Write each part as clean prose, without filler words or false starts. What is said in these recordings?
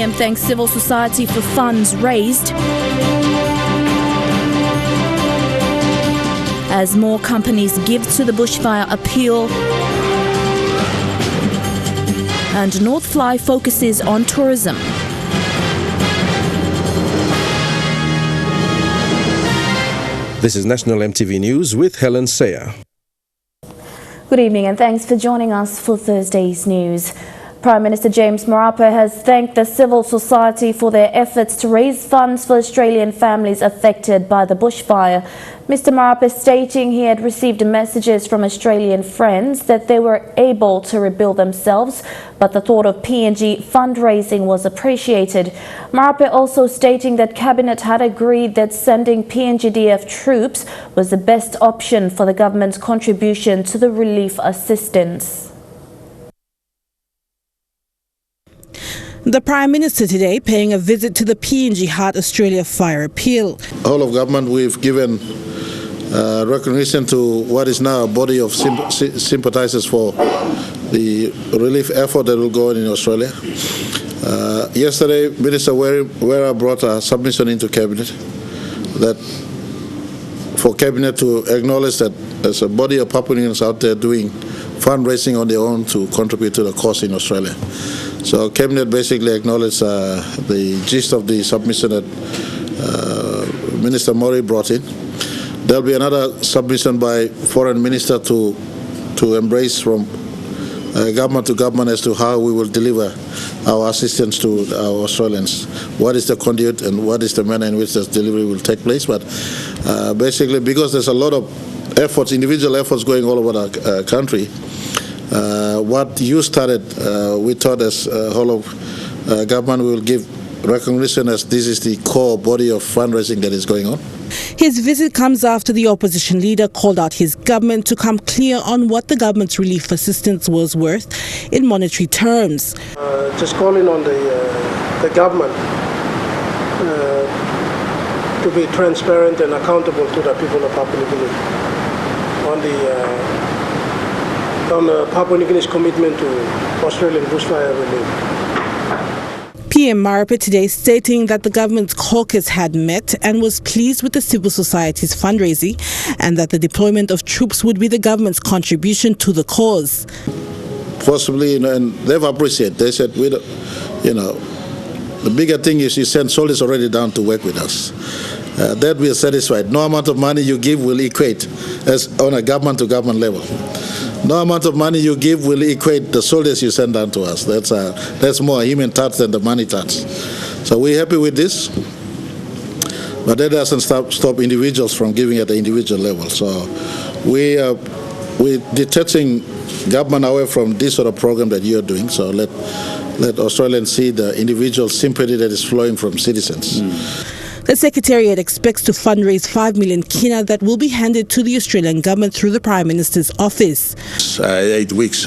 PM thanks civil society for funds raised. As more companies give to the bushfire appeal. And Northfly focuses on tourism. This is National EMTV News with Helen Sayer. Good evening and thanks for joining us for Thursday's news. Prime Minister James Marape has thanked the civil society for their efforts to raise funds for Australian families affected by the bushfire. Mr. Marape stating he had received messages from Australian friends that they were able to rebuild themselves, but the thought of PNG fundraising was appreciated. Marape also stating that Cabinet had agreed that sending PNGDF troops was the best option for the government's contribution to the relief assistance. The Prime Minister today paying a visit to the PNG Heart Australia fire appeal. Whole of government, we've given recognition to what is now a body of sympathisers for the relief effort that will go on in Australia. Yesterday, Minister Wera brought a submission into Cabinet that for Cabinet to acknowledge that there's a body of Papua New Guineans out there doing fundraising on their own to contribute to the cause in Australia. So Cabinet basically acknowledged the gist of the submission that Minister Mori brought in. There'll be another submission by Foreign Minister to embrace from government to government as to how we will deliver our assistance to our Australians. What is the conduit and what is the manner in which this delivery will take place. But basically, because there's a lot of efforts, individual efforts going all over the country, what you started, we thought as whole of government will give recognition as this is the core body of fundraising that is going on. His visit comes after the opposition leader called out his government to come clear on what the government's relief assistance was worth in monetary terms. Just calling on the government to be transparent and accountable to the people of Papua New Guinea on Papua New Guinea's commitment to Australian bushfire relief. PM Marape today stating that the government's caucus had met and was pleased with the civil society's fundraising and that the deployment of troops would be the government's contribution to the cause. Possibly, and they've appreciated. They said, the bigger thing is you send soldiers already down to work with us. That we are satisfied. No amount of money you give will equate as on a government-to-government level. No amount of money you give will equate the soldiers you send down to us. That's more a human touch than the money touch. So we're happy with this, but that doesn't stop individuals from giving at the individual level. So we're detaching government away from this sort of program that you're doing. So let Australians see the individual sympathy that is flowing from citizens. The Secretariat expects to fundraise 5 million kina that will be handed to the Australian government through the Prime Minister's office. 8 weeks,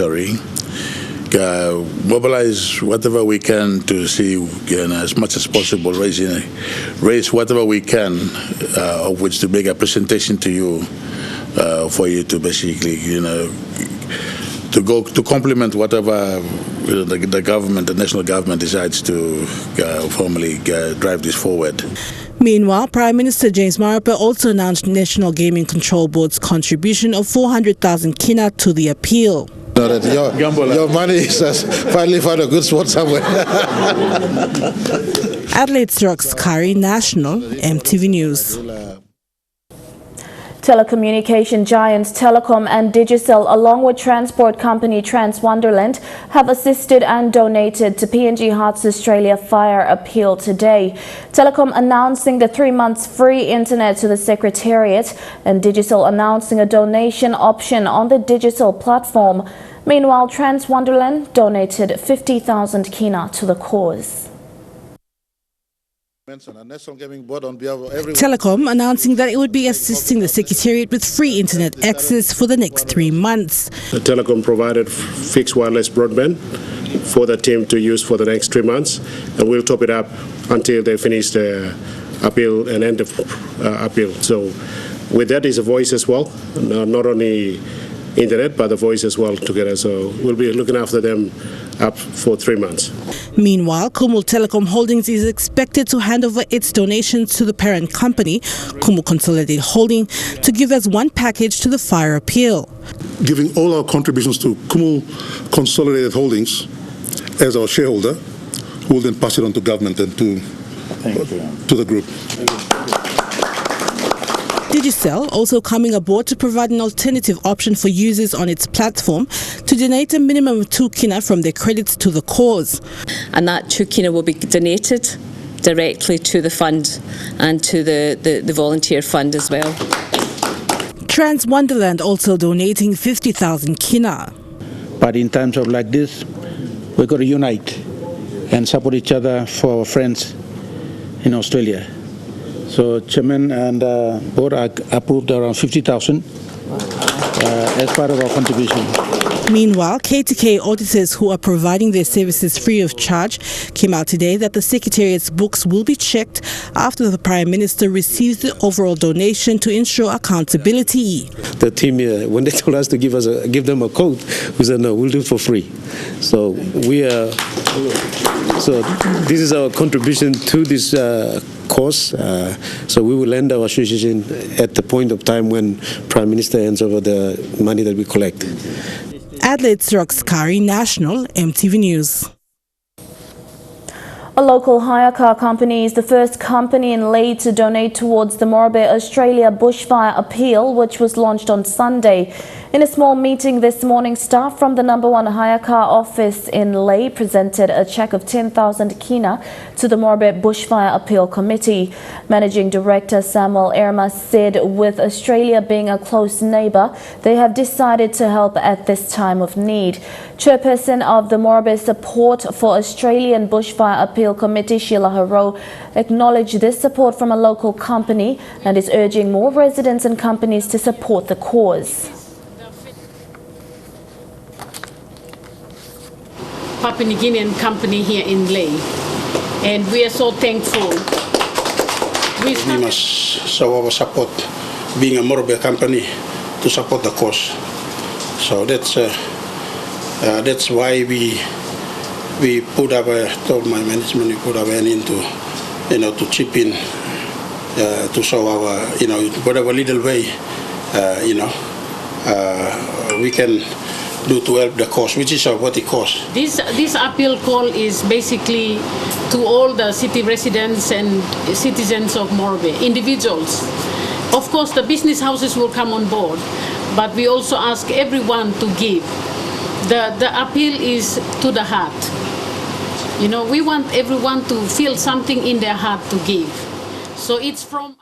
mobilize whatever we can to see, as much as possible, raise whatever we can, of which to make a presentation to you, for you to basically, to complement whatever the government, the national government decides to formally drive this forward. Meanwhile, Prime Minister James Marape also announced National Gaming Control Board's contribution of 400,000 kina to the appeal. Your money has finally found a good spot somewhere. Adelaide Srox-Kari, National EMTV News. Telecommunication giants Telecom and Digicel, along with transport company Trans Wonderland, have assisted and donated to PNG Hearts Australia fire appeal today. Telecom announcing the 3 months free internet to the Secretariat and Digicel announcing a donation option on the Digicel platform. Meanwhile, Trans Wonderland donated 50,000 kina to the cause. Telecom announcing that it would be assisting the Secretariat with free internet access for the next 3 months. Telecom provided fixed wireless broadband for the team to use for the next 3 months, and we'll top it up until they finish the appeal and end of appeal. So with that is a voice as well, not only internet but the voice as well together. So we'll be looking after them up for 3 months. Meanwhile, Kumul Telecom Holdings is expected to hand over its donations to the parent company, Kumul Consolidated Holding, to give as one package to the fire appeal. Giving all our contributions to Kumul Consolidated Holdings as our shareholder, who will then pass it on to government and to the group. Digicel also coming aboard to provide an alternative option for users on its platform to donate a minimum of 2 kina from their credits to the cause. And that 2 kina will be donated directly to the fund and to the volunteer fund as well. Trans Wonderland also donating 50,000 kina. But in times of like this, we've got to unite and support each other for our friends in Australia. So Chairman and Board approved around 50,000 as part of our contribution. Meanwhile, KTK auditors who are providing their services free of charge came out today that the Secretariat's books will be checked after the Prime Minister receives the overall donation to ensure accountability. The team here, when they told us to give them a code, we said no, we'll do it for free. So this is our contribution to this cause. So we will end our association at the point of time when Prime Minister hands over the money that we collect. Adelaide's Roxkari, National EMTV News. A local hire car company is the first company in Lae to donate towards the Morobe Australia bushfire appeal, which was launched on Sunday. In a small meeting this morning, staff from the No. 1 hire car office in Lae presented a cheque of 10,000 kina to the Morobe Bushfire Appeal Committee. Managing Director Samuel Erma said with Australia being a close neighbour, they have decided to help at this time of need. Chairperson of the Morobe Support for Australian Bushfire Appeal Committee, Sheila Haro, acknowledged this support from a local company and is urging more residents and companies to support the cause. Papua New Guinean company here in Lae, and we are so thankful. We must show our support, being a Morobe company, to support the cause. So that's why we put up. Told my management we put our hand into, to chip in, to show our, whatever little way, we can do to help the cause, which is what it costs. This appeal call is basically to all the city residents and citizens of Morobe, individuals. Of course, the business houses will come on board, but we also ask everyone to give. The appeal is to the heart. We want everyone to feel something in their heart to give. So it's from...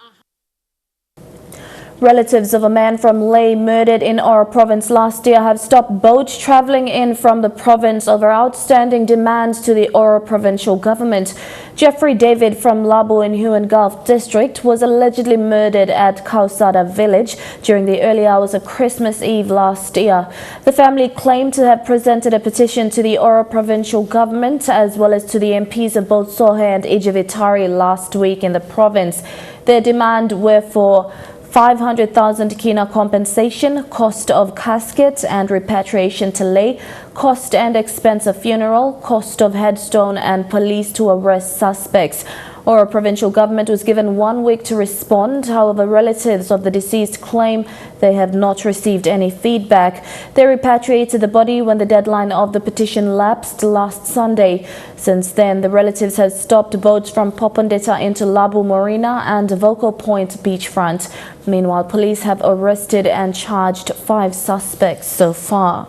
Relatives of a man from Lae murdered in Oro province last year have stopped boats travelling in from the province over outstanding demands to the Oro provincial government. Jeffrey David from Labu in Huon Gulf district was allegedly murdered at Kausada village during the early hours of Christmas Eve last year. The family claimed to have presented a petition to the Oro provincial government as well as to the MPs of both Sohe and Ijavitari last week in the province. Their demand were for 500,000 kina compensation, cost of casket and repatriation to Lae, cost and expense of funeral, cost of headstone and police to arrest suspects. Oro provincial government was given 1 week to respond. However, relatives of the deceased claim they have not received any feedback. They repatriated the body when the deadline of the petition lapsed last Sunday. Since then, the relatives have stopped boats from Popondetta into Labu Marina and Vocal Point beachfront. Meanwhile, police have arrested and charged 5 suspects so far.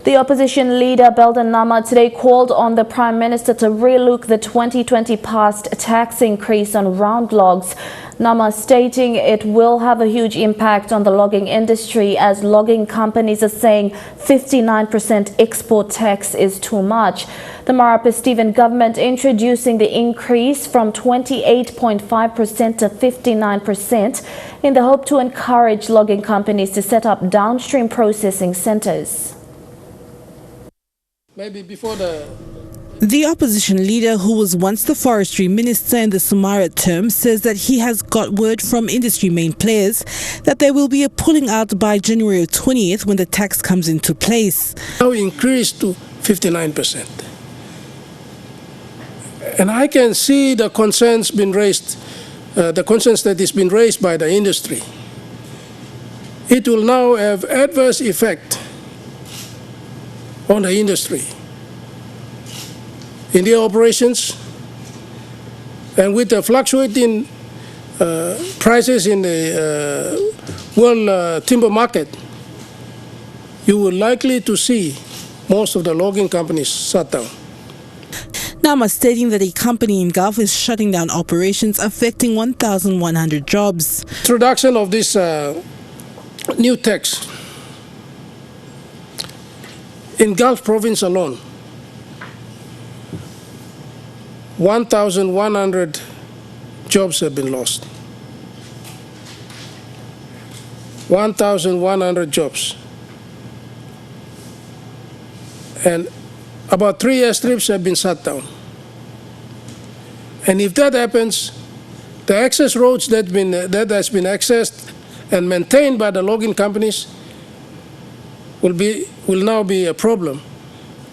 The opposition leader Belden Nama today called on the Prime Minister to relook the 2020 passed tax increase on round logs. Nama stating it will have a huge impact on the logging industry as logging companies are saying 59% export tax is too much. The Marape Stephen government introducing the increase from 28.5% to 59% in the hope to encourage logging companies to set up downstream processing centres. Maybe before The opposition leader, who was once the forestry minister in the Sumara term, says that he has got word from industry main players that there will be a pulling out by January 20th when the tax comes into place. now increased to 59%. And I can see the concerns been raised, the concerns that is been raised by the industry. It will now have adverse effect on the industry in their operations, and with the fluctuating prices in the world timber market, you will likely to see most of the logging companies shut down. Nama stating that a company in Gulf is shutting down operations, affecting 1,100 jobs. Introduction of this new tax in Gulf province alone, 1,100 jobs have been lost. 1,100 jobs. And about 3 airstrips have been shut down. And if that happens, the access roads that has been accessed and maintained by the logging companies will now be a problem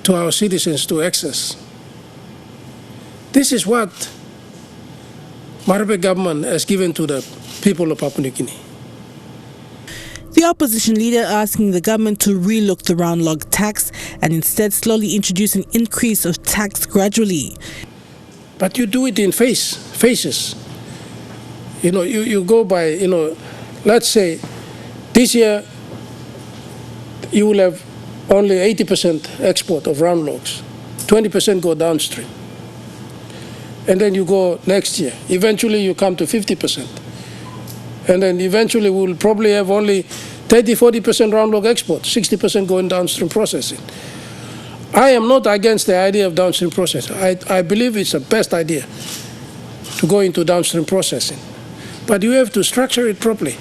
to our citizens to access. This is what Marape government has given to the people of Papua New Guinea. The opposition leader asking the government to relook the round log tax and instead slowly introduce an increase of tax gradually. But you do it in phases. You know, you go by, you know, let's say this year you will have only 80% export of round logs, 20% go downstream. And then you go next year. Eventually you come to 50%. And then eventually we'll probably have only 30-40% round log export, 60% going downstream processing. I am not against the idea of downstream processing. I believe it's the best idea to go into downstream processing. But you have to structure it properly.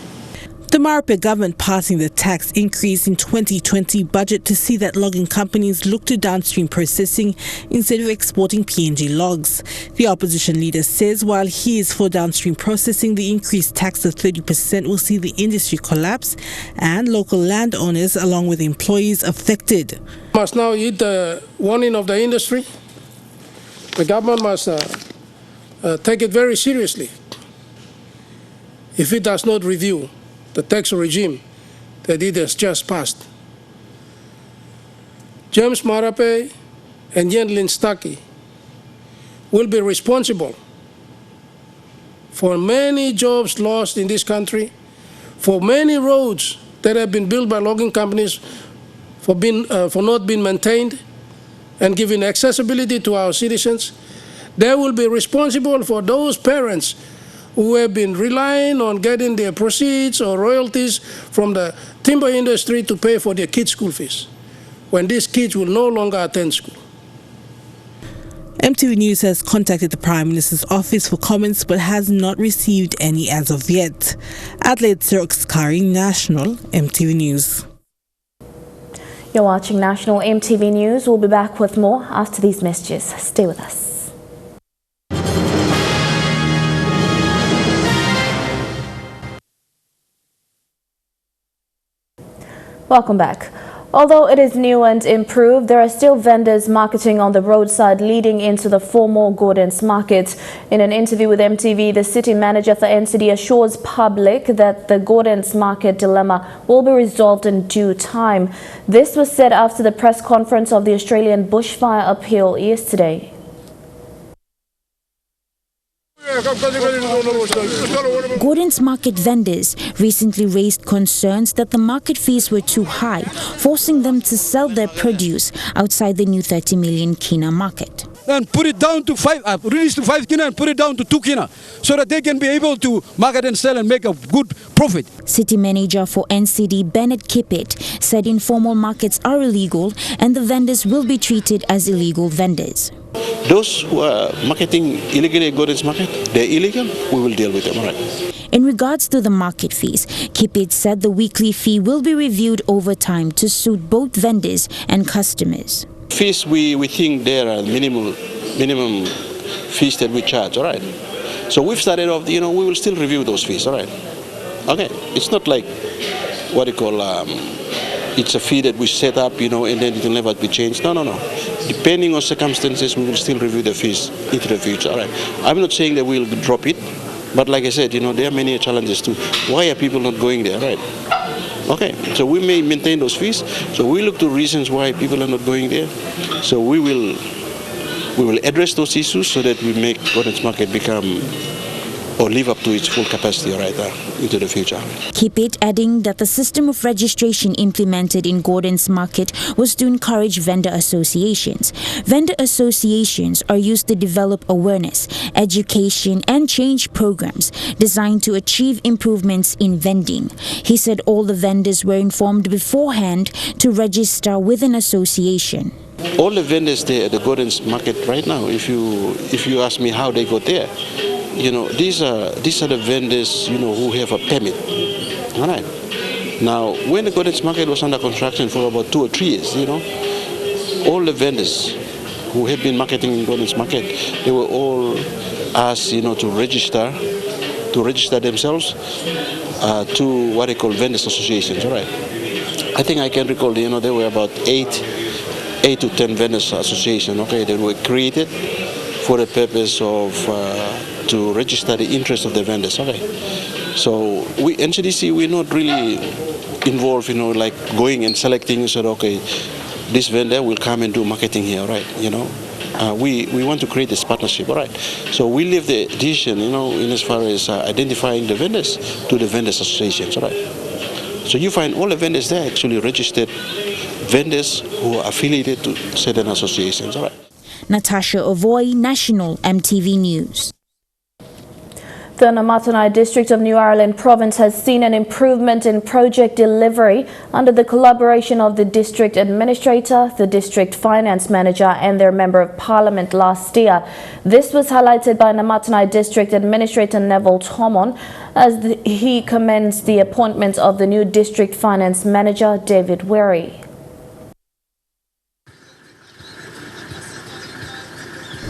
The Marape government passing the tax increase in 2020 budget to see that logging companies look to downstream processing instead of exporting PNG logs. The opposition leader says while he is for downstream processing, the increased tax of 30% will see the industry collapse and local landowners along with employees affected. Must now heed the warning of the industry. The government must take it very seriously if it does not review the tax regime that it has just passed. James Marape and Yen Lin Stuckey will be responsible for many jobs lost in this country, for many roads that have been built by logging companies for not being maintained and giving accessibility to our citizens. They will be responsible for those parents who have been relying on getting their proceeds or royalties from the timber industry to pay for their kids' school fees, when these kids will no longer attend school. MTV News has contacted the Prime Minister's office for comments but has not received any as of yet. Adelaide Sirokskari, National MTV News. You're watching National MTV News. We'll be back with more after these messages. Stay with us. Welcome back. Although it is new and improved, there are still vendors marketing on the roadside leading into the formal Gordon's Market. In an interview with MTV, the city manager for NCD assures public that the Gordon's Market dilemma will be resolved in due time. This was said after the press conference of the Australian bushfire appeal yesterday. Gordon's Market vendors recently raised concerns that the market fees were too high, forcing them to sell their produce outside the new 30 million kina market. And put it down to release to 5 kina and put it down to 2 kina so that they can be able to market and sell and make a good profit. City manager for NCD Bennett Kippett said informal markets are illegal and the vendors will be treated as illegal vendors. Those who are marketing illegally at Gordon's Market, they're illegal, we will deal with them, all right? In regards to the market fees, Kippett said the weekly fee will be reviewed over time to suit both vendors and customers. Fees, we think there are minimum fees that we charge, all right? So we've started off, we will still review those fees, all right? Okay, it's not like what you call it's a fee that we set up, and then it will never be changed. No. Depending on circumstances, we will still review the fees into the future. All right. I'm not saying that we'll drop it, but like I said, there are many challenges too. Why are people not going there, right? Okay, so we may maintain those fees. So we look to reasons why people are not going there. So we will address those issues so that we make Gordon's Market become or live up to its full capacity into the future. Keep it adding that the system of registration implemented in Gordon's Market was to encourage vendor associations. Vendor associations are used to develop awareness, education and change programs designed to achieve improvements in vending. He said all the vendors were informed beforehand to register with an association. All the vendors there at the Gordon's Market right now, if you ask me how they got there, these are the vendors, who have a permit. All right. Now, when the Gordon's Market was under construction for about 2 or 3 years, all the vendors who have been marketing in Gordon's Market, they were all asked, to register themselves to what they call vendors associations. All right. I think I can recall, there were about 8 to 10 vendors associations. Okay, that were created for the purpose of to register the interest of the vendors. Okay, so we NCDC, we're not really involved, like going and selecting. So okay, this vendor will come and do marketing here, right? We want to create this partnership, all right? So we leave the decision, in as far as identifying the vendors to the vendors associations, all right? So you find all the vendors there actually registered vendors who are affiliated to certain associations, all right? Natasha Ovoy, National EMTV News. The Namatanai district of New Ireland province has seen an improvement in project delivery under the collaboration of the district administrator, the district finance manager and their member of parliament last year. This was highlighted by Namatanai district administrator Nigel Kula as he commends the appointment of the new district finance manager David Wherry.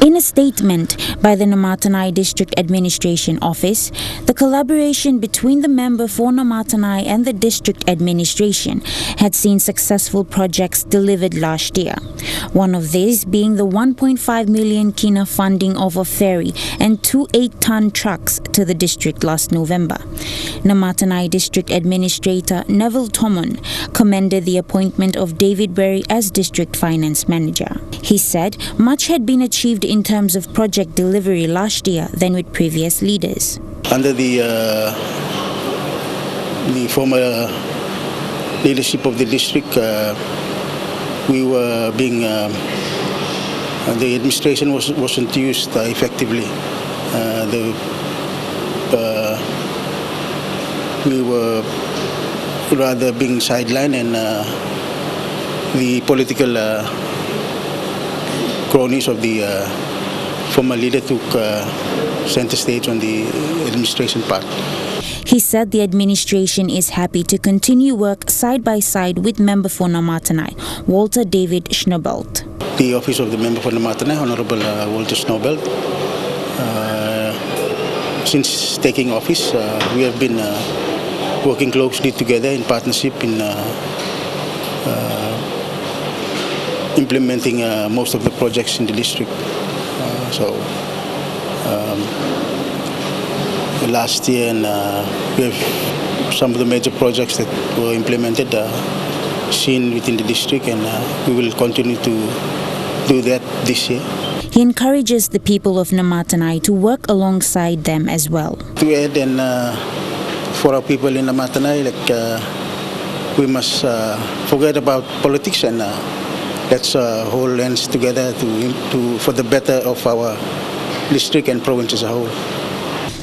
In a statement by the Namatanai District Administration Office, the collaboration between the member for Namatanai and the district administration had seen successful projects delivered last year. One of these being the 1.5 million kina funding of a ferry and 2 8-ton trucks to the district last November. Namatanai District Administrator Nigel Kula commended the appointment of David Berry as district finance manager. He said much had been achieved in terms of project delivery last year than with previous leaders. Under the former leadership of the district, we were being the administration wasn't used effectively. We were rather being sidelined, and the political cronies of the former leader took center stage on the administration part. He said the administration is happy to continue work side by side with member for Namatanai, Walter David Schnobelt. The office of the member for Namatanai, Honorable Walter Schnobelt, since taking office, we have been working closely together in partnership in implementing most of the projects in the district. Last year, and we have some of the major projects that were implemented seen within the district, and we will continue to do that this year. He encourages the people of Namatanai to work alongside them as well. To add, and for our people in Namatanai, we must forget about politics, and let's hold hands together for the better of our district and province as a whole.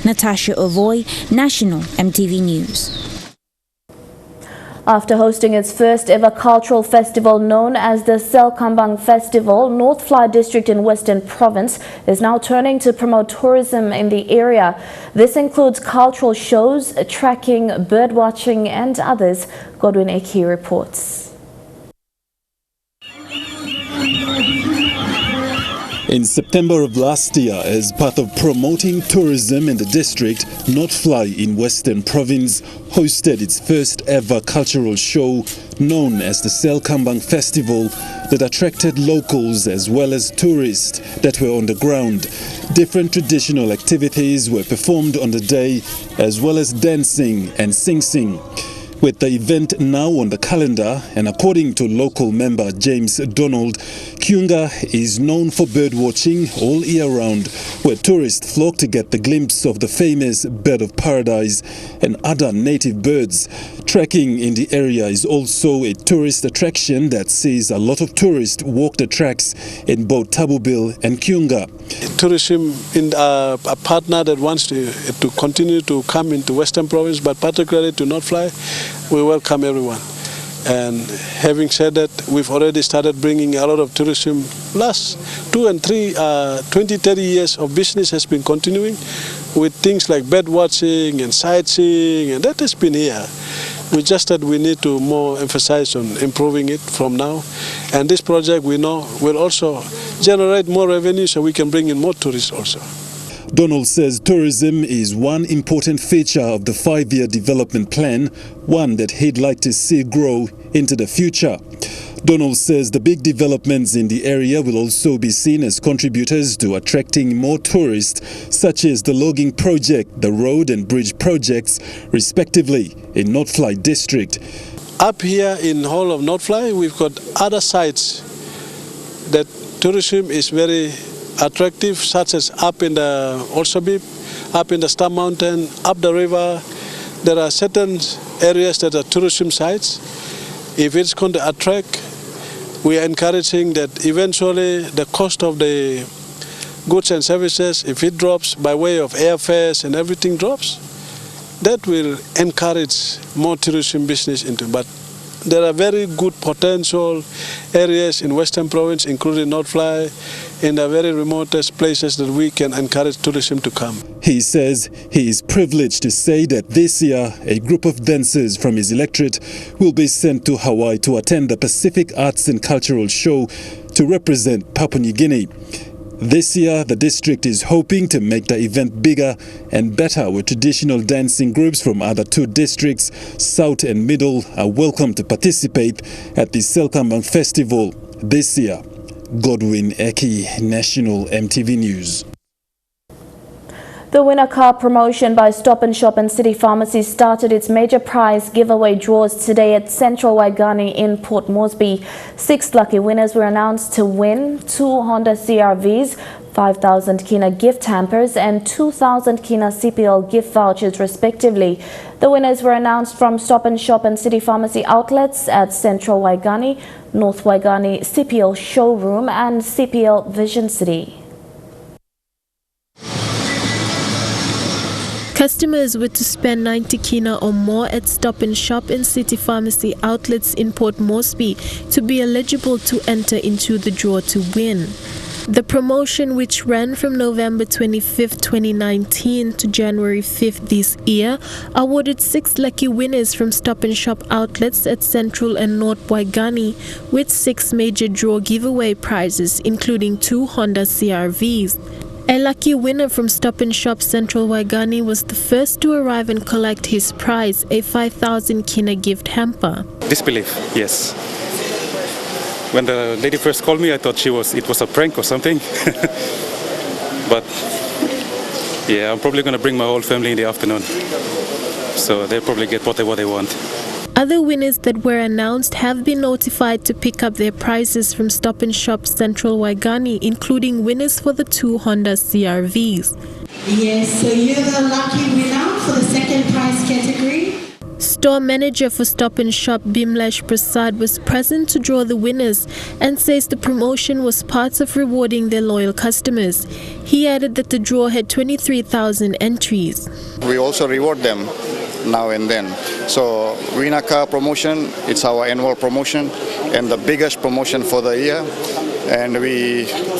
Natasha Ovoy, National EMTV News. After hosting its first ever cultural festival known as the Selkambang Festival, North Fly District in Western Province is now turning to promote tourism in the area. This includes cultural shows, trekking, birdwatching and others. Godwin Eki reports. In September of last year, as part of promoting tourism in the district, Northfly in Western Province hosted its first ever cultural show known as the Selkambang Festival that attracted locals as well as tourists that were on the ground. Different traditional activities were performed on the day as well as dancing and sing-sing. With the event now on the calendar, and according to local member James Donald, Kiunga is known for bird watching all year round, where tourists flock to get the glimpse of the famous bird of paradise and other native birds. Trekking in the area is also a tourist attraction that sees a lot of tourists walk the tracks in both Tabubil and Kiunga. Tourism in a partner that wants to continue to come into Western Province, but particularly to Northfly, we welcome everyone. And having said that, we've already started bringing a lot of tourism. Last 2 and 3, 20, 30 years of business has been continuing with things like bird watching and sightseeing, and that has been here. We just that we need to more emphasize on improving it from now. And this project, we know, will also generate more revenue so we can bring in more tourists also. Donald says tourism is one important feature of the 5-year development plan, one that he'd like to see grow into the future. Donald says the big developments in the area will also be seen as contributors to attracting more tourists, such as the logging project, the road and bridge projects, respectively, in Northfly district. Up here in whole of Northfly, we've got other sites that tourism is very attractive, such as up in the Olsabib, up in the Star Mountain, up the river. There are certain areas that are tourism sites. If it's going to attract, we are encouraging that eventually the cost of the goods and services, if it drops by way of airfares and everything drops, that will encourage more tourism business into. But there are very good potential areas in Western Province, including Northfly, in the very remotest places that we can encourage tourism to come. He says he is privileged to say that this year a group of dancers from his electorate will be sent to Hawaii to attend the Pacific Arts and Cultural Show to represent Papua New Guinea. This year, the district is hoping to make the event bigger and better, with traditional dancing groups from other 2 districts, South and Middle, are welcome to participate at the Selkambang Festival this year. Godwin Eki, National EMTV News. The winner car promotion by Stop and Shop and City Pharmacy started its major prize giveaway draws today at Central Waigani in Port Moresby. 6 lucky winners were announced to win 2 Honda CR-Vs, 5,000 Kina gift hampers and 2,000 Kina CPL gift vouchers respectively. The winners were announced from Stop and Shop and City Pharmacy outlets at Central Waigani, North Waigani CPL Showroom and CPL Vision City. Customers were to spend 90 Kina or more at Stop and Shop and City Pharmacy outlets in Port Moresby to be eligible to enter into the draw to win. The promotion, which ran from November 25th, 2019 to January 5th this year, awarded 6 lucky winners from Stop and Shop outlets at Central and North Waigani, with 6 major draw giveaway prizes, including 2 Honda CR-Vs. A lucky winner from Stop and Shop Central Waigani was the first to arrive and collect his prize, a 5,000 Kina gift hamper. Disbelief, yes. When the lady first called me, I thought it was a prank or something. But yeah, I'm probably going to bring my whole family in the afternoon. So they'll probably get whatever they want. Other winners that were announced have been notified to pick up their prizes from Stop and Shop Central Waigani, including winners for the 2 Honda CR-Vs. Yes, so you're the lucky winner for the second prize category. Store manager for Stop and Shop Bimlesh Prasad was present to draw the winners and says the promotion was part of rewarding their loyal customers. He added that the draw had 23,000 entries. We also reward them now and then. So winner car promotion, it's our annual promotion and the biggest promotion for the year. And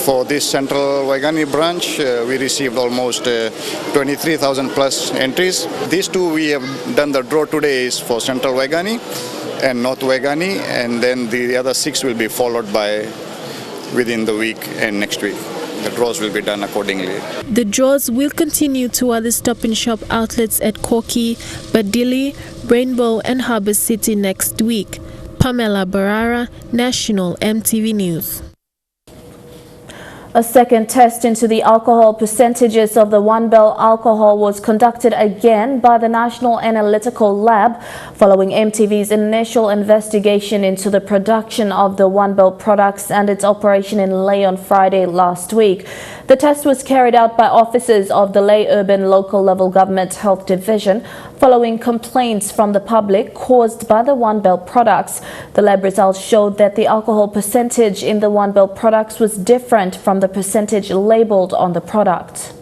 for this Central Waigani branch, we received almost 23,000 plus entries. These 2 we have done the draw today is for Central Waigani and North Waigani, and then the other 6 will be followed by within the week and next week. the draws will be done accordingly. The draws will continue to other Stop and Shop outlets at Koki, Badili, Rainbow and Harbour City next week. Pamela Barara, National EMTV News. A second test into the alcohol percentages of the One Bell alcohol was conducted again by the National Analytical Lab following EMTV's initial investigation into the production of the One Bell products and its operation in Lae on Friday last week. The test was carried out by officers of the Lae Urban Local Level Government Health Division following complaints from the public caused by the One Bell products. The lab results showed that the alcohol percentage in the One Bell products was different from the percentage labeled on the product.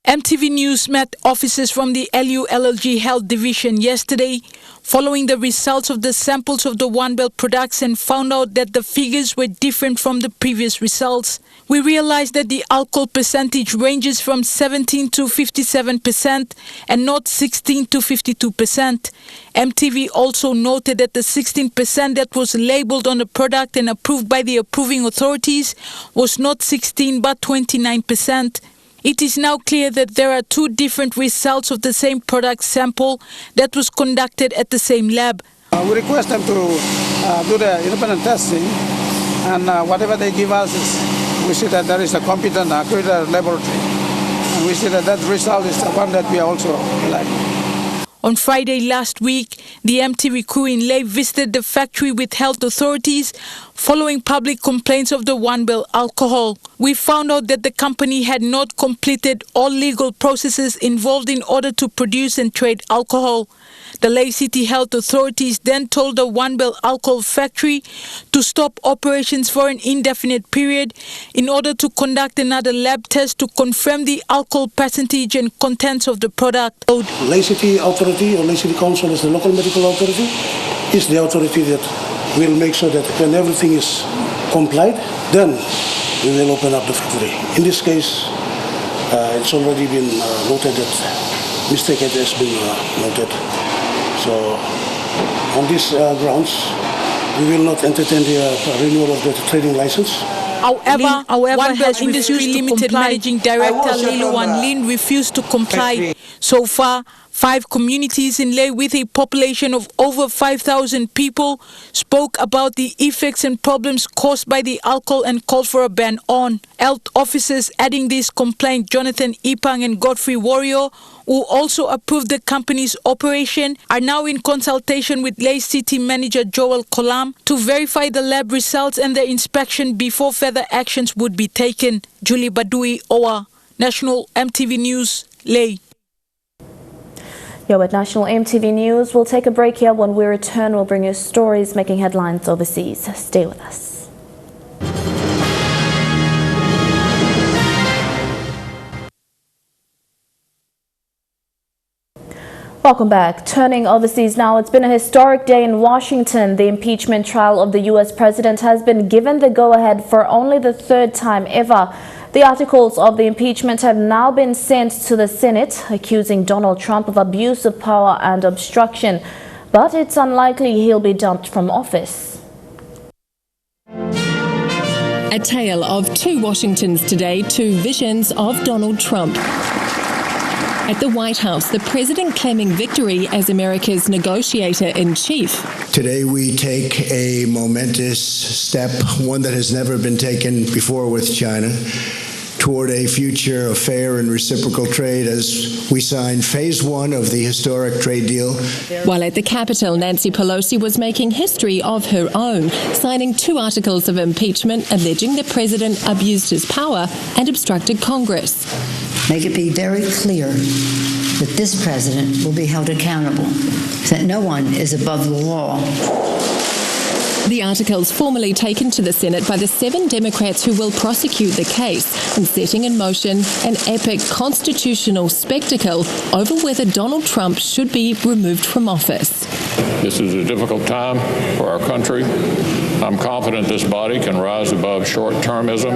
EMTV News met officers from the LULLG Health Division yesterday following the results of the samples of the One Bell products and found out that the figures were different from the previous results. We realized that the alcohol percentage ranges from 17 to 57% and not 16 to 52%. EMTV also noted that the 16% that was labeled on the product and approved by the approving authorities was not 16 but 29%. It is now clear that there are two different results of the same product sample that was conducted at the same lab. We request them to do the independent testing, and whatever they give us, we see that there is a competent, accredited laboratory. And we see that that result is the one that we also like. On Friday last week, the EMTV crew in Lae visited the factory with health authorities following public complaints of the One Bell alcohol. We found out that the company had not completed all legal processes involved in order to produce and trade alcohol. The Lae City Health Authorities then told the One Bell alcohol factory to stop operations for an indefinite period in order to conduct another lab test to confirm the alcohol percentage and contents of the product. Lae City Authority or Lae City Council is the local medical authority, is the authority that will make sure that when everything is complied, then we will open up the factory. In this case, it's already been noted that mistake has been noted. So on these grounds, we will not entertain the renewal of the trading license. However, One Bell Industry Limited Managing Director Liluan Lin refused to comply. So far, 5 communities in Lae with a population of over 5,000 people spoke about the effects and problems caused by the alcohol and called for a ban on. Health officers adding this complaint, Jonathan Ipang and Godfrey Warrior, who also approved the company's operation, are now in consultation with Lae City Manager Joel Kolam to verify the lab results and the inspection before further actions would be taken. Julie Badui, OA, National EMTV News, Lae. You're at National EMTV News. We'll take a break here. When we return, we'll bring you stories making headlines overseas. Stay with us. Welcome back. Turning overseas now, it's been a historic day in Washington. The impeachment trial of the U.S. president has been given the go-ahead for only the 3rd time ever. The articles of the impeachment have now been sent to the Senate, accusing Donald Trump of abuse of power and obstruction. But it's unlikely he'll be dumped from office. A tale of 2 Washingtons today, 2 visions of Donald Trump. At the White House, the president claiming victory as America's negotiator-in-chief. Today we take a momentous step, one that has never been taken before with China, toward a future of fair and reciprocal trade as we sign phase 1 of the historic trade deal. While at the Capitol, Nancy Pelosi was making history of her own, signing 2 articles of impeachment alleging the president abused his power and obstructed Congress. Make it be very clear that this president will be held accountable, that no one is above the law. The articles formally taken to the Senate by the 7 Democrats who will prosecute the case and setting in motion an epic constitutional spectacle over whether Donald Trump should be removed from office. This is a difficult time for our country. I'm confident this body can rise above short-termism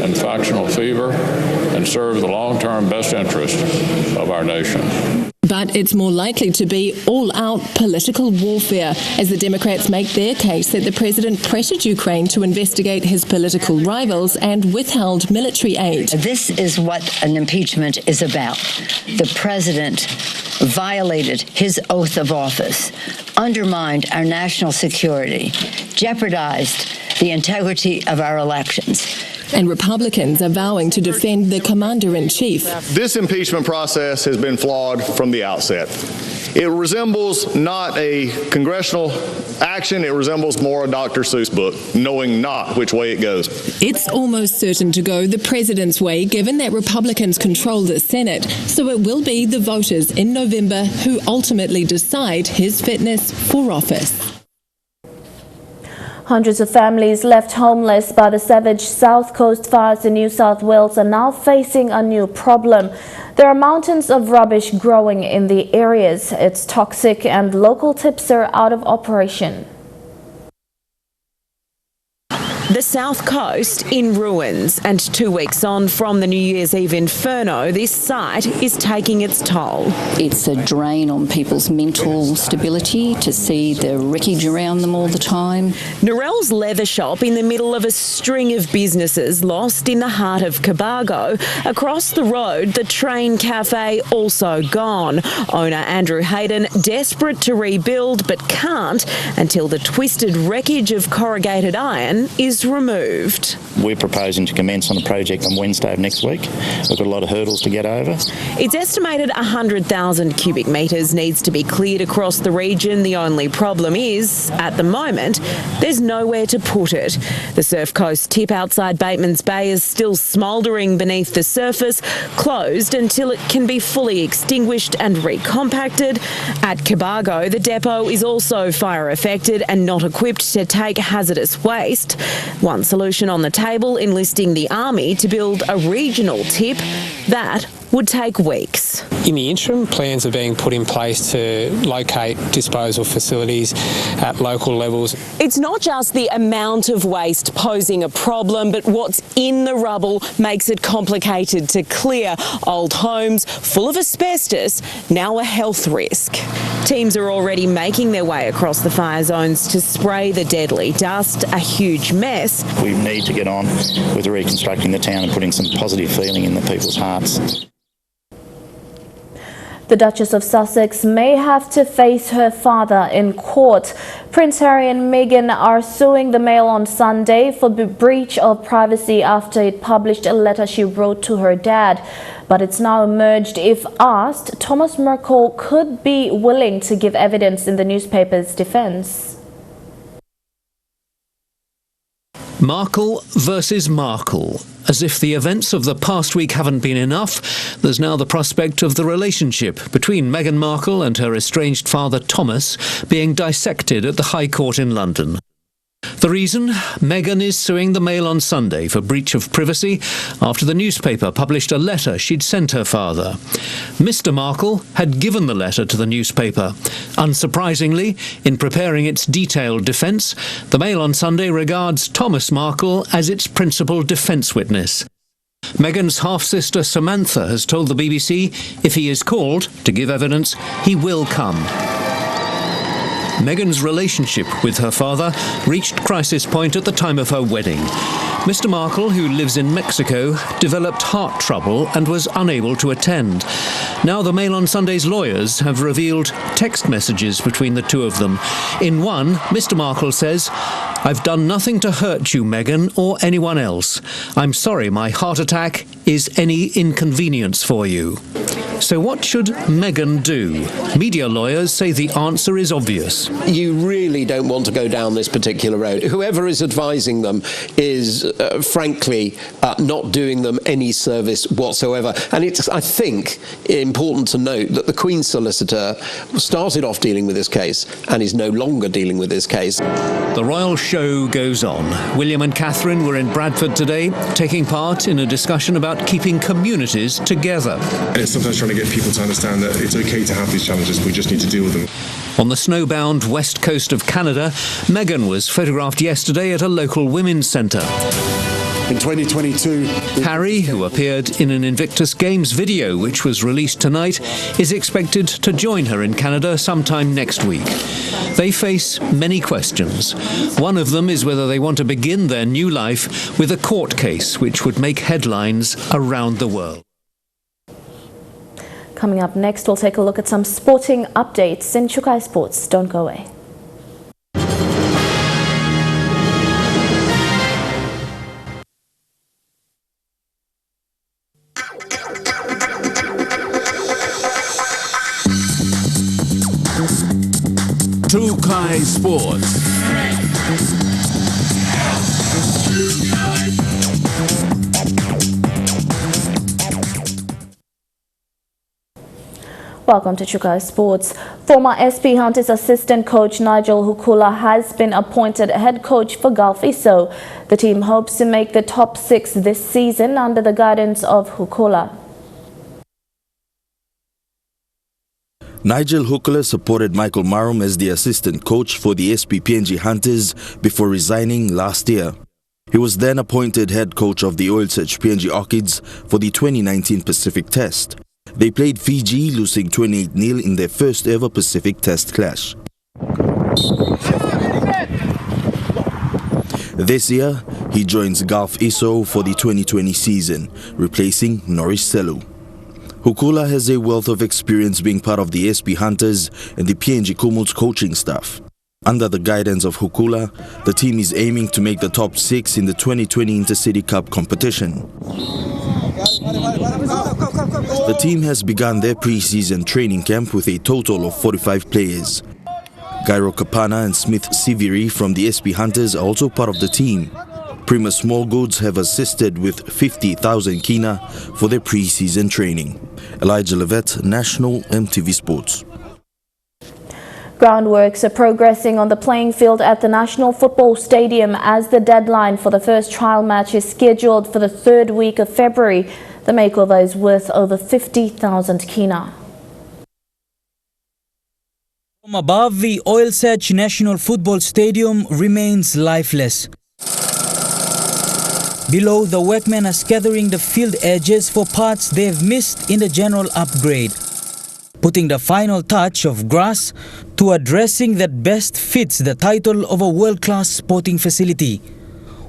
and factional fever and serve the long-term best interest of our nation. But it's more likely to be all-out political warfare as the Democrats make their case that the president pressured Ukraine to investigate his political rivals and withheld military aid. This is what an impeachment is about. The president violated his oath of office, undermined our national security, jeopardized the integrity of our elections. And Republicans are vowing to defend the commander-in-chief. This impeachment process has been flawed from the outset. It resembles not a congressional action, it resembles more a Dr. Seuss book, knowing not which way it goes. It's almost certain to go the president's way, given that Republicans control the Senate, so it will be the voters in November who ultimately decide his fitness for office. Hundreds of families left homeless by the savage South Coast fires in New South Wales are now facing a new problem. There are mountains of rubbish growing in the areas. It's toxic and local tips are out of operation. The South Coast in ruins, and 2 weeks on from the New Year's Eve inferno, this site is taking its toll. It's a drain on people's mental stability to see the wreckage around them all the time. Narelle's leather shop in the middle of a string of businesses lost in the heart of Cobargo. Across the road, the Train Cafe also gone. Owner Andrew Hayden desperate to rebuild but can't until the twisted wreckage of corrugated iron is removed. We're proposing to commence on the project on Wednesday of next week. We've got a lot of hurdles to get over. It's estimated 100,000 cubic metres needs to be cleared across the region. The only problem is, at the moment, there's nowhere to put it. The Surf Coast tip outside Bateman's Bay is still smouldering beneath the surface, closed until it can be fully extinguished and recompacted. At Cobargo, the depot is also fire affected and not equipped to take hazardous waste. One solution on the table, enlisting the Army to build a regional tip. That would take weeks. In the interim, plans are being put in place to locate disposal facilities at local levels. It's not just the amount of waste posing a problem, but what's in the rubble makes it complicated to clear. Old homes full of asbestos, now a health risk. Teams are already making their way across the fire zones to spray the deadly dust, a huge mess. We need to get on with reconstructing the town and putting some positive feeling in the people's hearts. The Duchess of Sussex may have to face her father in court. Prince Harry and Meghan are suing the Mail on Sunday for breach of privacy after it published a letter she wrote to her dad. But it's now emerged, if asked, Thomas Markle could be willing to give evidence in the newspaper's defence. Markle versus Markle. As if the events of the past week haven't been enough, there's now the prospect of the relationship between Meghan Markle and her estranged father Thomas being dissected at the High Court in London. The reason? Meghan is suing the Mail on Sunday for breach of privacy after the newspaper published a letter she'd sent her father. Mr. Markle had given the letter to the newspaper. Unsurprisingly, in preparing its detailed defence, the Mail on Sunday regards Thomas Markle as its principal defence witness. Meghan's half-sister Samantha has told the BBC if he is called to give evidence, he will come. Meghan's relationship with her father reached crisis point at the time of her wedding. Mr. Markle, who lives in Mexico, developed heart trouble and was unable to attend. Now the Mail on Sunday's lawyers have revealed text messages between the two of them. In one, Mr. Markle says, "I've done nothing to hurt you, Meghan, or anyone else. I'm sorry my heart attack is any inconvenience for you." So what should Meghan do? Media lawyers say the answer is obvious. You really don't want to go down this particular road. Whoever is advising them is, frankly, not doing them any service whatsoever. And it's, I think, important to note that the Queen's solicitor started off dealing with this case and is no longer dealing with this case. The royal show goes on. William and Catherine were in Bradford today, taking part in a discussion about keeping communities together. It's sometimes trying to get people to understand that it's okay to have these challenges, we just need to deal with them. On the snowbound west coast of Canada, Meghan was photographed yesterday at a local women's centre. in 2022. Harry, who appeared in an Invictus Games video which was released tonight, is expected to join her in Canada sometime next week. They face many questions. One of them is whether they want to begin their new life with a court case which would make headlines around the world. Coming up next, we'll take a look at some sporting updates in Chukai Sports. Don't go away. Chukai Sports. Welcome to Chukai Sports. Former SP Hunters assistant coach Nigel Kula has been appointed head coach for Gulf ISO. The team hopes to make the top 6 this season under the guidance of Kula. Nigel Kula supported Michael Marum as the assistant coach for the SPPNG Hunters before resigning last year. He was then appointed head coach of the Oil Search PNG Orchids for the 2019 Pacific Test. They played Fiji, losing 28-0 in their first ever Pacific Test clash. This year, he joins Gulf ISO for the 2020 season, replacing Norris Selu. Hukula has a wealth of experience being part of the SP Hunters and the PNG Kumul's coaching staff. Under the guidance of Hukula, the team is aiming to make the top 6 in the 2020 Intercity Cup competition. The team has begun their pre-season training camp with a total of 45 players. Gairo Kapana and Smith Siviri from the SP Hunters are also part of the team. Prima Small Goods have assisted with 50,000 kina for their pre-season training. Elijah Levet, National EMTV Sports. Groundworks are progressing on the playing field at the National Football Stadium as the deadline for the first trial match is scheduled for the 3rd week of February. The makeover is worth over 50,000 kina. From above, the Oil Search National Football Stadium remains lifeless. Below, the workmen are scattering the field edges for parts they have missed in the general upgrade, putting the final touch of grass to a dressing that best fits the title of a world-class sporting facility.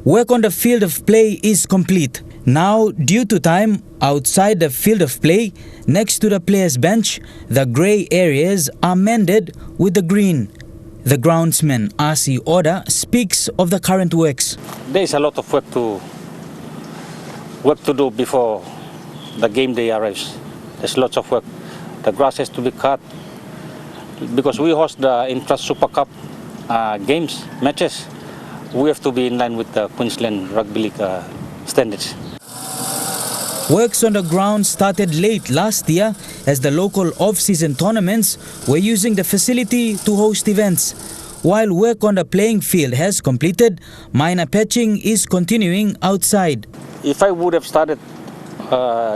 Work on the field of play is complete. Now, due to time, outside the field of play, next to the players' bench, the grey areas are mended with the green. The groundsman, R.C. Oda, speaks of the current works. There is a lot of work to do before the game day arrives. There's lots of work. The grass has to be cut because we host the Intrust Super Cup games, matches. We have to be in line with the Queensland Rugby League standards. Works on the ground started late last year as the local off-season tournaments were using the facility to host events. While work on the playing field has completed, minor patching is continuing outside. If I would have started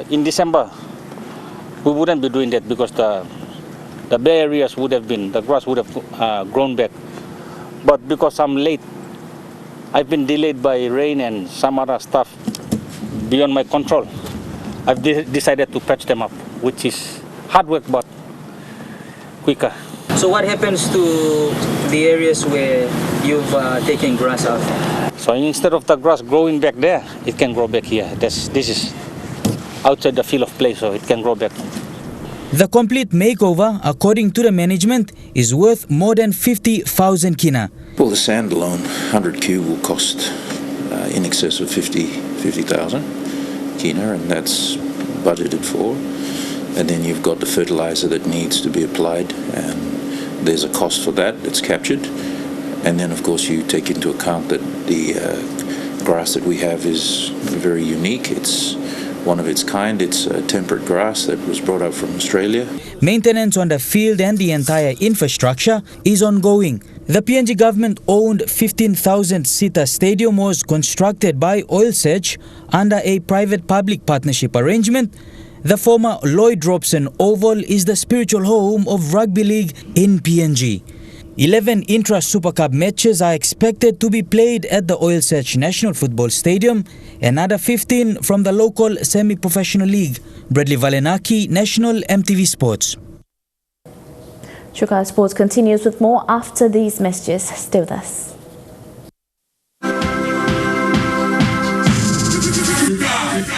in December, we wouldn't be doing that because the bare areas would have been, the grass would have grown back. But because I'm late, I've been delayed by rain and some other stuff beyond my control. I've decided to patch them up, which is hard work but quicker. So what happens to the areas where you've taken grass out? So instead of the grass growing back there, it can grow back here. This is outside the field of play, so it can grow back. The complete makeover, according to the management, is worth more than 50,000 kina. Well, the sand alone, 100 cube, will cost in excess of 50,000 kina, and that's budgeted for. And then you've got the fertilizer that needs to be applied, and there's a cost for that that's captured. And then, of course, you take into account that the grass that we have is very unique. It's one of its kind. It's a temperate grass that was brought up from Australia. Maintenance on the field and the entire infrastructure is ongoing. The PNG government-owned 15,000-seater stadium was constructed by Oil Search under a private-public partnership arrangement. The former Lloyd Robson Oval is the spiritual home of rugby league in PNG. 11 intra-Super Cup matches are expected to be played at the Oil Search National Football Stadium, another 15 from the local semi-professional league. Bradley Valenaki, National EMTV Sports. Chukai Sports continues with more after these messages. Stay with us.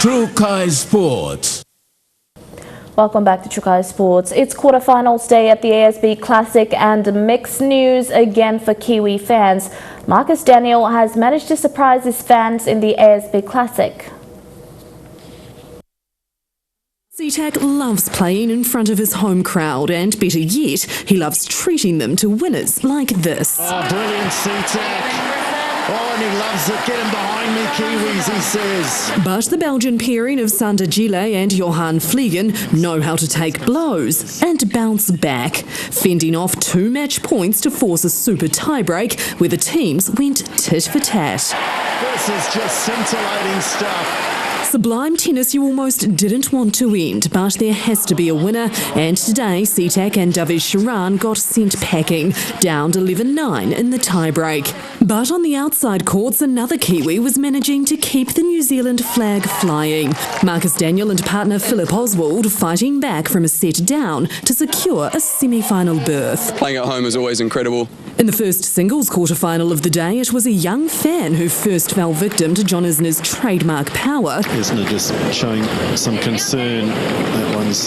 Chukai Sports. Welcome back to Chukai Sports. It's quarterfinals day at the ASB Classic and mixed news again for Kiwi fans. Marcus Daniel has managed to surprise his fans in the ASB Classic. CTAC loves playing in front of his home crowd, and better yet, he loves treating them to winners like this. Oh, brilliant CTAC. Oh, and he loves it. Get him behind me, Kiwis, he says. But the Belgian pairing of Sander Gile and Johan Vliegen know how to take blows and bounce back, fending off 2 match points to force a super tiebreak where the teams went tit for tat. This is just scintillating stuff. Sublime tennis you almost didn't want to end, but there has to be a winner, and today CTAC and David Sharan got sent packing, down 11-9 in the tiebreak. But on the outside courts, another Kiwi was managing to keep the New Zealand flag flying. Marcus Daniel and partner Philip Oswald fighting back from a set down to secure a semi-final berth. Playing at home is always incredible. In the first singles quarter-final of the day, it was a young fan who first fell victim to John Isner's trademark power. Isner just showing some concern. That one's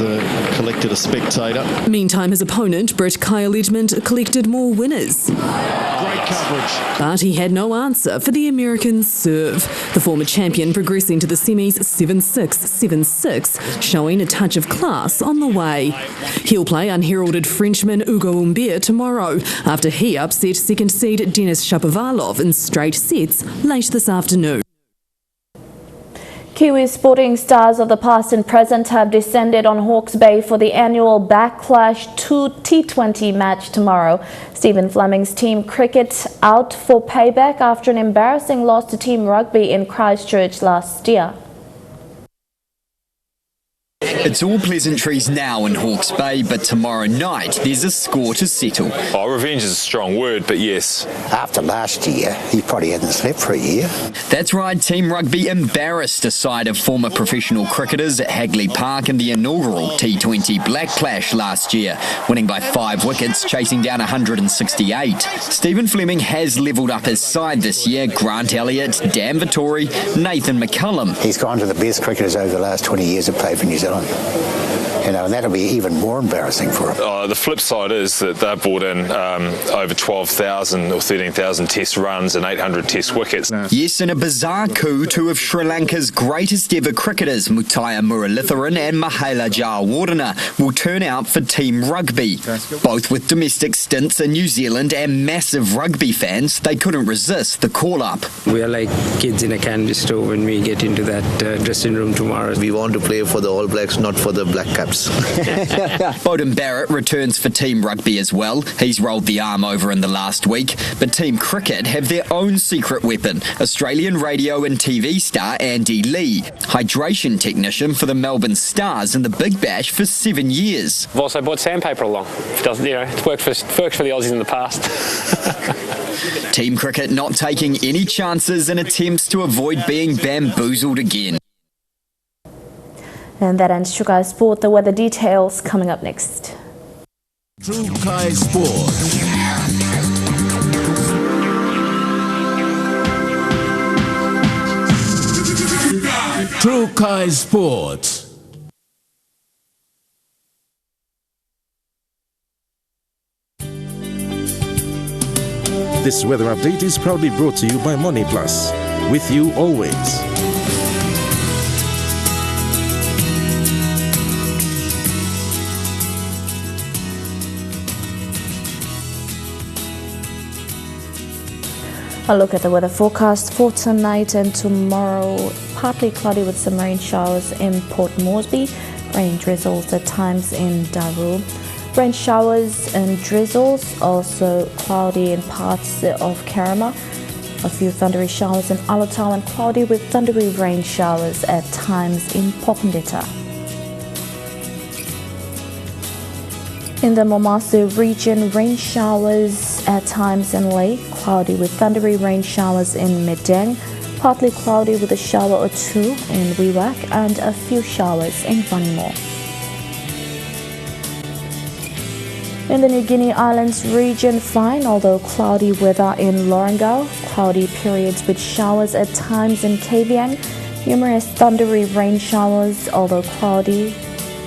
collected a spectator. Meantime, his opponent, Brett Kyle Edmund, collected more winners. Great coverage. But he had no answer for the American serve. The former champion progressing to the semis 7-6, 7-6, showing a touch of class on the way. He'll play unheralded Frenchman Hugo Humbert tomorrow, after he upset second seed Denis Shapovalov in straight sets late this afternoon. Kiwi sporting stars of the past and present have descended on Hawke's Bay for the annual Backlash 2 T20 match tomorrow. Stephen Fleming's team cricket out for payback after an embarrassing loss to Team Rugby in Christchurch last year. It's all pleasantries now in Hawke's Bay, but tomorrow night there's a score to settle. Oh, revenge is a strong word, but yes. After last year, he probably hadn't slept for a year. That's right, Team Rugby embarrassed a side of former professional cricketers at Hagley Park in the inaugural T20 Black Clash last year, winning by 5 wickets, chasing down 168. Stephen Fleming has levelled up his side this year. Grant Elliott, Dan Vittori, Nathan McCullum. He's gone to the best cricketers over the last 20 years that played for New Zealand. You know, and that'll be even more embarrassing for him. The flip side is that they've brought in over 12,000 or 13,000 test runs and 800 test wickets. Yes, in a bizarre coup, 2 of Sri Lanka's greatest ever cricketers, Muttiah Muralitharan and Mahela Jayawardena, will turn out for Team Rugby. Both with domestic stints in New Zealand and massive rugby fans, they couldn't resist the call-up. We are like kids in a candy store when we get into that dressing room tomorrow. We want to play for the All Blacks, not for the Black Caps. Beauden Barrett returns for Team Rugby as well. He's rolled the arm over in the last week. But Team Cricket have their own secret weapon, Australian radio and TV star Andy Lee, hydration technician for the Melbourne Stars in the Big Bash for 7 years. I've also brought sandpaper along. It doesn't, it's worked for the Aussies in the past. Team Cricket not taking any chances in attempts to avoid being bamboozled again. And that ends Chukai Sport. The weather details coming up next. Chukai Sport. Chukai Sport. This weather update is proudly brought to you by Money Plus. With you always. A look at the weather forecast for tonight and tomorrow. Partly cloudy with some rain showers in Port Moresby. Rain drizzles at times in Daru. Rain showers and drizzles, also cloudy in parts of Kerama. A few thundery showers in Alotau and cloudy with thundery rain showers at times in Popondetta. In the Momasu region, rain showers at times in Leh, cloudy with thundery rain showers in Medang, partly cloudy with a shower or two in Wewak and a few showers in Vanimo. In the New Guinea Islands region, fine, although cloudy weather in Lorengau, cloudy periods with showers at times in Kavieng, numerous thundery rain showers, although cloudy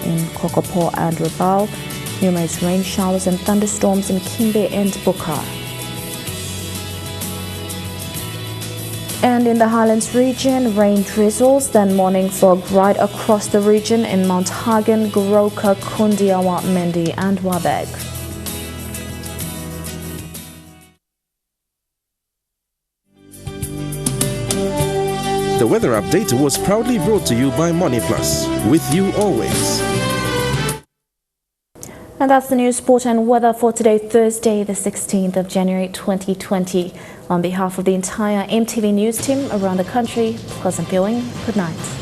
in Kokopo and Rabaul, numerous rain showers and thunderstorms in Kimbe and Bukar. And in the Highlands region, rain drizzles, then morning fog right across the region in Mount Hagen, Goroka, Kundiawa, Mendi and Wabeg. The weather update was proudly brought to you by Money Plus, with you always. And that's the news, sport and weather for today, Thursday, the 16th of January 2020. On behalf of the entire EMTV news team around the country, pleasant viewing. Good night.